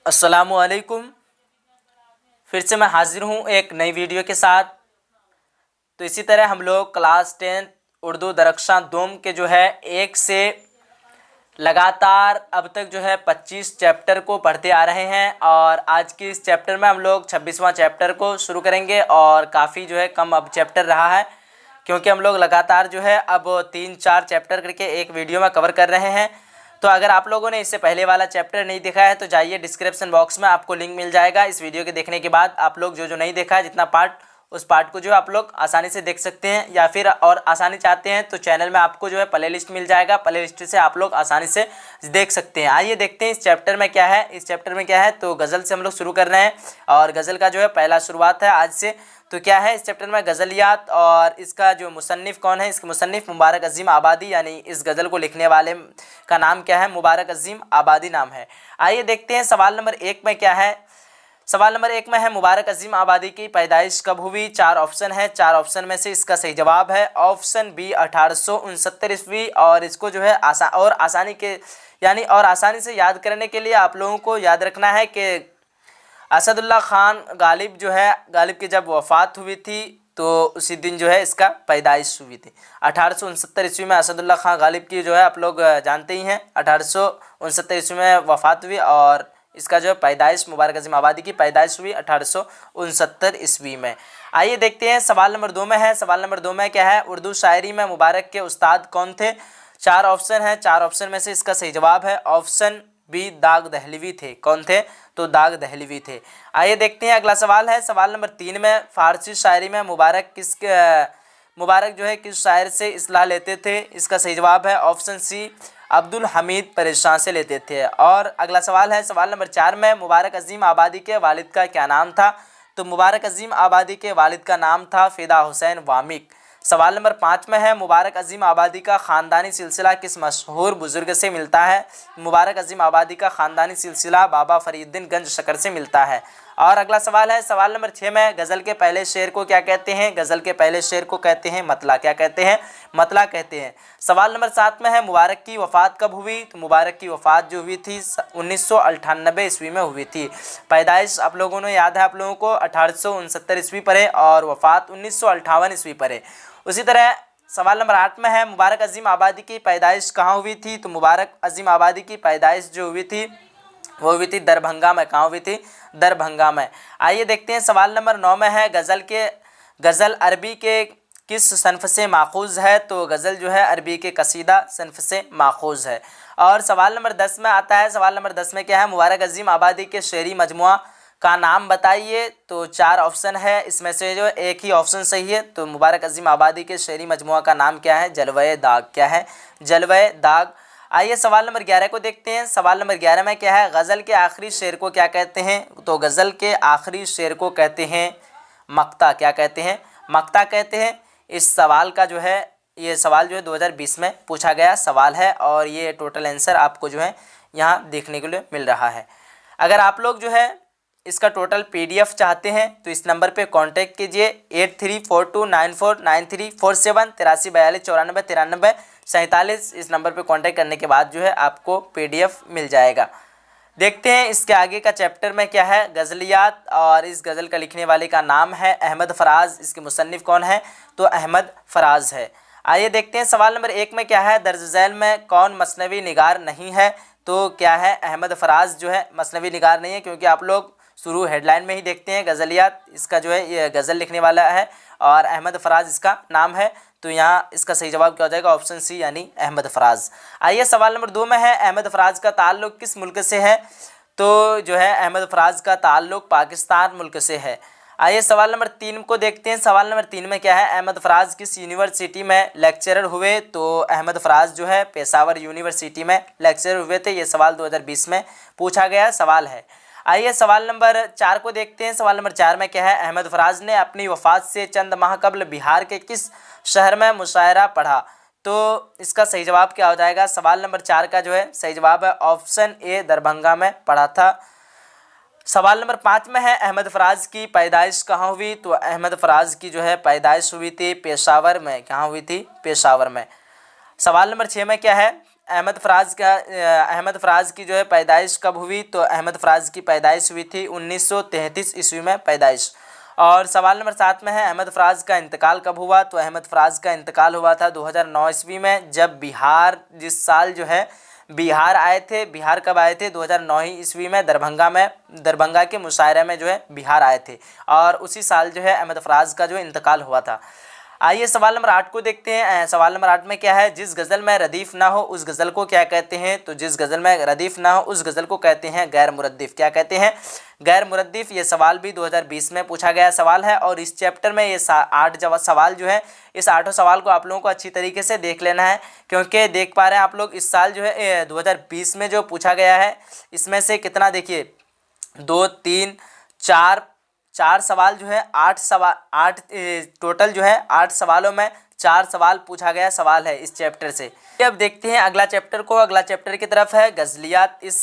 अस्सलामुअलैकुम। फिर से मैं हाजिर हूँ एक नई वीडियो के साथ। तो इसी तरह हम लोग क्लास 10 उर्दू दरख्शां दोम के जो है एक से लगातार अब तक जो है 25 चैप्टर को पढ़ते आ रहे हैं और आज के इस चैप्टर में हम लोग 26वां चैप्टर को शुरू करेंगे। और काफ़ी जो है कम अब चैप्टर रहा है क्योंकि हम लोग लगातार जो है अब 3-4 चैप्टर करके एक वीडियो में कवर कर रहे हैं। तो अगर आप लोगों ने इससे पहले वाला चैप्टर नहीं देखा है तो जाइए, डिस्क्रिप्शन बॉक्स में आपको लिंक मिल जाएगा। इस वीडियो के देखने के बाद आप लोग जो नहीं देखा है जितना पार्ट, उस पार्ट को जो है आप लोग आसानी से देख सकते हैं, या फिर और आसानी चाहते हैं तो चैनल में आपको जो है प्ले लिस्ट मिल जाएगा। प्ले लिस्ट से आप लोग आसानी से देख सकते हैं। आइए देखते हैं इस चैप्टर में क्या है। इस चैप्टर में क्या है तो गज़ल से हम लोग शुरू कर रहे हैं और गज़ल का जो है पहला शुरुआत है आज से। तो क्या है इस चैप्टर में गज़लियात, और इसका जो मुसन्निफ़ कौन है, इसके मुसन्निफ़ मुबारक अज़ीम आबादी, यानी इस गज़ल को लिखने वाले का नाम क्या है, मुबारक अज़ीम आबादी नाम है। आइए देखते हैं सवाल नंबर 1 में क्या है। सवाल नंबर 1 में है मुबारक अज़ीम आबादी की पैदाइश कब हुई। 4 ऑप्शन है, 4 ऑप्शन में से इसका सही जवाब है ऑप्शन बी 1869 ईस्वी। और इसको जो है आसानी से याद करने के लिए आप लोगों को याद रखना है कि असदुल्ला ख़ान गालिब जो है, गालिब की जब वफ़ात हुई थी तो उसी दिन जो है इसका पैदाइश हुई थी। 1869 ईस्वी में असदुल्ला ख़ान गालिब की जो है आप लोग जानते ही हैं 1869 ईस्वी में वफ़ात हुई और इसका जो है पैदाइश मुबारक अज़ीम आबादी की पैदाइश हुई 1869 ईस्वी में। आइए देखते हैं सवाल नंबर 2 में है। सवाल नंबर 2 में क्या है, उर्दू शायरी में मुबारक के उस्ताद कौन थे। 4 ऑप्शन है, 4 ऑप्शन में से इसका सही जवाब है ऑप्शन बी दाग दहलवी थे। कौन थे तो दाग दहलवी थे। आइए देखते हैं अगला सवाल है। सवाल नंबर 3 में फ़ारसी शायरी में मुबारक जो है किस शायर से इस्लाह लेते थे। इसका सही जवाब है ऑप्शन सी अब्दुल हमीद परेशान से लेते थे। और अगला सवाल है सवाल नंबर 4 में मुबारक अज़ीम आबादी के वालिद का क्या नाम था। तो मुबारक अज़ीम आबादी के वालिद का नाम था फ़िदा हुसैन वामिक। सवाल नंबर 5 में है मुबारक अज़ीम आबादी का ख़ानदानी सिलसिला किस मशहूर बुज़ुर्ग से मिलता है। मुबारक अज़ीम आबादी का ख़ानदानी सिलसिला बाबा फ़रीदुद्दीन गंज शकर से मिलता है। और अगला सवाल है सवाल नंबर 6 में गज़ल के पहले शेर को क्या कहते हैं। गज़ल के पहले शेर को कहते हैं मतला। क्या कहते हैं, मतला कहते हैं। सवाल नंबर 7 में है मुबारक की वफ़ात कब हुई। तो मुबारक की वफ़ात जो हुई थी 1998 ईस्वी में हुई थी। पैदाइश आप लोगों ने याद है आप लोगों को 1869 ईस्वी पर है और वफ़ात 1958 ईस्वी पर है। उसी तरह सवाल नंबर 8 में है मुबारक अज़ीम आबादी की पैदाइश कहाँ हुई थी। तो मुबारक अज़ीम आबादी की पैदाइश जो हुई थी वो हुई थी दरभंगा में। कहाँ हुई थी, दरभंगा में। आइए देखते हैं सवाल नंबर 9 में है गज़ल अरबी के किस सनफ़ से माखूज़ है। तो गज़ल जो है अरबी के कसीदा सनफ़ से माखूज़ है। और सवाल नंबर 10 में आता है। सवाल नंबर 10 में क्या है, मुबारक अज़ीम आबादी के शेरी मजमुआ का नाम बताइए। तो 4 ऑप्शन है, इसमें से जो एक ही ऑप्शन सही है। तो मुबारक अज़ीम आबादी के शेरी मजमुआ का नाम क्या है, जलवे दाग। क्या है, जलवे दाग। आइए सवाल नंबर 11 को देखते हैं। सवाल नंबर 11 में क्या है, गज़ल के आखिरी शेर को क्या कहते हैं। तो गज़ल के आखिरी शेर को कहते हैं मक्ता। क्या कहते हैं, मक्ता कहते हैं। इस सवाल का जो है, ये सवाल जो है 2020 में पूछा गया सवाल है और ये टोटल आंसर आपको जो है यहाँ देखने के लिए मिल रहा है। अगर आप लोग जो है इसका टोटल PDF चाहते हैं तो इस नंबर पे कांटेक्ट कीजिए 8342949347 8342949447। इस नंबर पे कांटेक्ट करने के बाद जो है आपको PDF मिल जाएगा। देखते हैं इसके आगे का चैप्टर में क्या है, गज़लियात, और इस गज़ल का लिखने वाले का नाम है अहमद फ़राज़। इसके मुसन्निफ़ कौन है तो अहमद फ़राज़ है। आइए देखते हैं सवाल नंबर 1 में क्या है, दर्ज झैल में कौन मसनवी निगार नहीं है। तो क्या है, अहमद फ़राज़ जो है मसनवी निगार नहीं है, क्योंकि आप लोग शुरू हेडलाइन में ही देखते हैं गज़लियात इसका जो है ये गज़ल लिखने वाला है और अहमद फ़राज़ इसका नाम है। तो यहाँ इसका सही जवाब क्या हो जाएगा, ऑप्शन सी यानी अहमद फ़राज़। आइए सवाल नंबर 2 में है अहमद फ़राज़ का ताल्लुक़ किस मुल्क से है। तो जो है अहमद फ़राज़ का ताल्लुक़ पाकिस्तान मुल्क से है। आइए सवाल नंबर 3 को देखते हैं। सवाल नंबर 3 में क्या है, अहमद फ़राज़ किस यूनिवर्सिटी में लेक्चरर हुए। तो अहमद फ़राज़ जो है पेशावर यूनिवर्सिटी में लेक्चरर हुए थे। ये सवाल 2020 में पूछा गया सवाल है। आइए सवाल नंबर 4 को देखते हैं। सवाल नंबर 4 में क्या है, अहमद फ़राज़ ने अपनी वफ़ात से चंद माह कबल बिहार के किस शहर में मुशायरा पढ़ा। तो इसका सही जवाब क्या हो जाएगा, सवाल नंबर 4 का जो है सही जवाब है ऑप्शन ए दरभंगा में पढ़ा था। सवाल नंबर 5 में है अहमद फ़राज़ की पैदाइश कहाँ हुई। तो अहमद फ़राज़ की जो है पैदाइश हुई थी पेशावर में। कहाँ हुई थी, पेशावर में। सवाल नंबर 6 में क्या है, अहमद फराज की जो है पैदाइश कब हुई? तो अहमद फराज की पैदाइश हुई थी 1933 ईस्वी में पैदाइश। और सवाल नंबर 7 में है अहमद फराज का इंतकाल कब हुआ? तो अहमद फराज का इंतकाल हुआ था 2009 ईस्वी में, जब बिहार जिस साल जो है बिहार आए थे। बिहार कब आए थे? 2009 ईस्वी में दरभंगा के मुशायरे में जो है बिहार आए थे, और उसी साल जो है अहमद फराज का जो इंतकाल हुआ था। आइए सवाल नंबर 8 को देखते हैं। सवाल नंबर 8 में क्या है? जिस गज़ल में रदीफ़ ना हो उस गज़ल को क्या कहते हैं? तो जिस गज़ल में रदीफ़ ना हो उस गज़ल को कहते हैं गैर मुरद्दिफ़। क्या कहते हैं? गैर मुरद्दिफ़। ये सवाल भी 2020 में पूछा गया सवाल है, और इस चैप्टर में ये 8 सवाल जो है, इस 8 सवाल को आप लोगों को अच्छी तरीके से देख लेना है, क्योंकि देख पा रहे हैं आप लोग इस साल जो है 2020 में जो पूछा गया है, इसमें से कितना देखिए 2 3 4 सवाल जो है 8 टोटल जो है 8 सवालों में 4 सवाल पूछा गया सवाल है इस चैप्टर से। अब देखते हैं अगला चैप्टर को। अगला चैप्टर की तरफ है गज़लियात। इस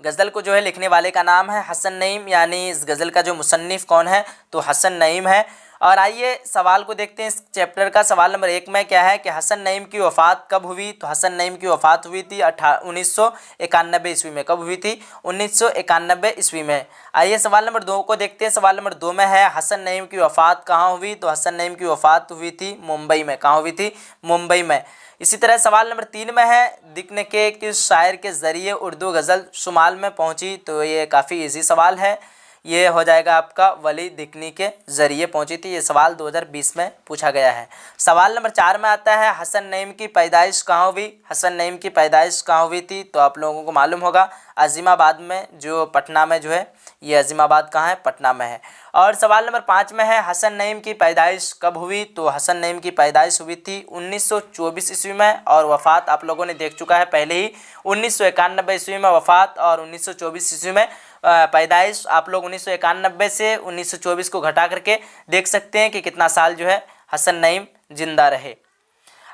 गज़ल को जो है लिखने वाले का नाम है हसन नईम, यानी इस गज़ल का जो मुसन्निफ़ कौन है? तो हसन नईम है। और आइए सवाल को देखते हैं इस चैप्टर का। सवाल नंबर 1 में क्या है कि हसन नईम की वफ़ात कब हुई? तो हसन नईम की वफ़ात हुई थी 1991 ईस्वी में। कब हुई थी? 1991 ईस्वी में। आइए सवाल नंबर 2 को देखते हैं। सवाल नंबर 2 में है हसन नईम की वफ़ात कहाँ हुई? तो हसन नईम की वफ़ात हुई थी मुंबई में। कहाँ हुई थी? मुंबई में। इसी तरह सवाल नंबर 3 में है दिक्न के किस शायर के ज़रिए उर्दू गज़ल शुमाल में पहुँची? तो ये काफ़ी इजी सवाल है, ये हो जाएगा आपका वली दिक्नी के ज़रिए पहुंची थी। ये सवाल 2020 में पूछा गया है। सवाल नंबर 4 में आता है हसन नईम की पैदाइश कहाँ हुई? हसन नईम की पैदाइश कहाँ हुई थी? तो आप लोगों को मालूम होगा अज़ीमाबाद में, जो पटना में जो है, ये अज़ीमाबाद कहाँ है? पटना में है। और सवाल नंबर 5 में है हसन नईम की पैदाइश कब हुई? तो हसन नईम की पैदाइश हुई थी 1924 ईस्वी में, और वफ़ात आप लोगों ने देख चुका है पहले ही, 1991 ईस्वी में वफ़ात और 1924 ईस्वी में पैदाइश। आप लोग 1991 से 1924 को घटा करके देख सकते हैं कि कितना साल जो है हसन नईम जिंदा रहे।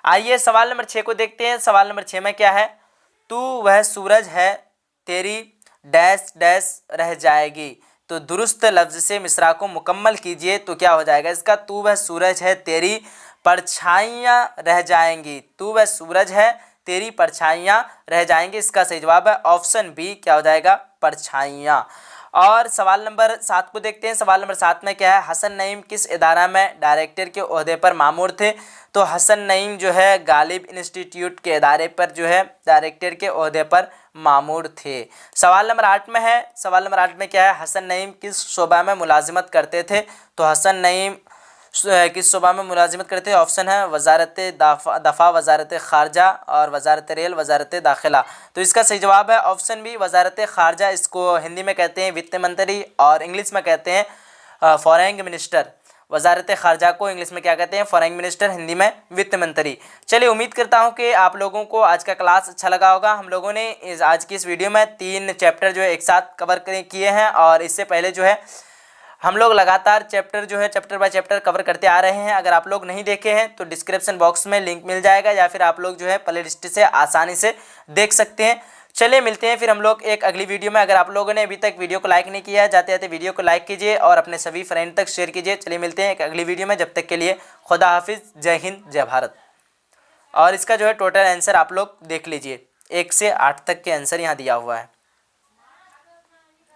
आइए सवाल नंबर 6 को देखते हैं। सवाल नंबर 6 में क्या है? तू वह सूरज है तेरी डैश डैश रह जाएगी। तो दुरुस्त लफ्ज़ से मिसरा को मुकम्मल कीजिए। तो क्या हो जाएगा इसका? तू वह सूरज है तेरी परछाइयाँ रह जाएंगी। तू वह सूरज है तेरी परछाइयाँ रह जाएंगी। इसका सही जवाब है ऑप्शन बी, क्या हो जाएगा? परछाइयाँ। और सवाल नंबर 7 को देखते हैं। सवाल नंबर 7 में क्या है? हसन नईम किस इदारा में डायरेक्टर के ओहदे पर मामूर थे? तो हसन नईम जो है गालिब इंस्टीट्यूट के इदारे पर जो है डायरेक्टर के ओहदे पर मामूर थे। सवाल नंबर 8 में है। सवाल नंबर 8 में क्या है? हसन नईम किस शोबा में मुलाजिमत करते थे? तो हसन नईम किस शोबा में मुलाजिमत करते हैं? ऑप्शन है वजारत दफ़ा, वजारत ख़ारजा और वजारत रेल, वजारत दाखिला। तो इसका सही जवाब है ऑप्शन बी, वजारत ख़ारजा। इसको हिंदी में कहते हैं वित्त मंत्री और इंग्लिश में कहते हैं फॉरेन मिनिस्टर। वजारत ख़ारजा को इंग्लिश में क्या कहते हैं? फॉरेन मिनिस्टर, हिंदी में वित्त मंत्री। चलिए, उम्मीद करता हूँ कि आप लोगों को आज का क्लास अच्छा लगा होगा। हम लोगों ने आज की इस वीडियो में 3 चैप्टर जो है एक साथ कवर किए हैं, और इससे पहले जो है हम लोग लगातार चैप्टर बाय चैप्टर कवर करते आ रहे हैं। अगर आप लोग नहीं देखे हैं तो डिस्क्रिप्शन बॉक्स में लिंक मिल जाएगा, या फिर आप लोग जो है प्ले लिस्ट से आसानी से देख सकते हैं। चलिए, मिलते हैं फिर हम लोग एक अगली वीडियो में। अगर आप लोगों ने अभी तक वीडियो को लाइक नहीं किया है, जाते जाते वीडियो को लाइक कीजिए और अपने सभी फ्रेंड तक शेयर कीजिए। चलिए, मिलते हैं एक अगली वीडियो में। जब तक के लिए खुदा हाफिज़, जय हिंद, जय भारत। और इसका जो है टोटल आंसर आप लोग देख लीजिए, 1 से 8 तक के आंसर यहाँ दिया हुआ है।